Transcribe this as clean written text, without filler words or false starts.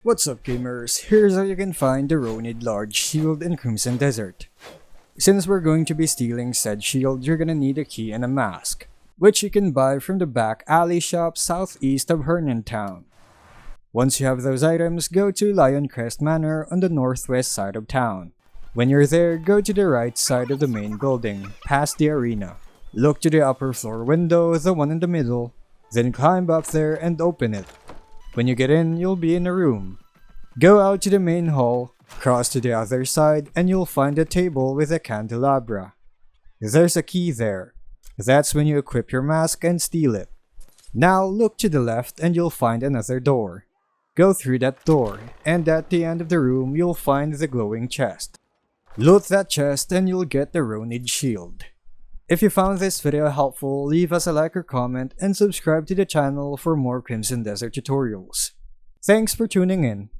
What's up gamers, here's how you can find the Rhonid Large Shield in Crimson Desert. Since we're going to be stealing said shield, you're gonna need a key and a mask, which you can buy from the back alley shop southeast of Hernan Town. Once you have those items, go to Lioncrest Manor on the northwest side of town. When you're there, go to the right side of the main building, past the arena. Look to the upper floor window, the one in the middle, then climb up there and open it. When you get in, you'll be in a room. Go out to the main hall, cross to the other side, and you'll find a table with a candelabra. There's a key there. That's when you equip your mask and steal it. Now look to the left and you'll find another door. Go through that door, and at the end of the room you'll find the glowing chest. Loot that chest and you'll get the Rhonid Shield. If you found this video helpful, leave us a like or comment and subscribe to the channel for more Crimson Desert tutorials. Thanks for tuning in.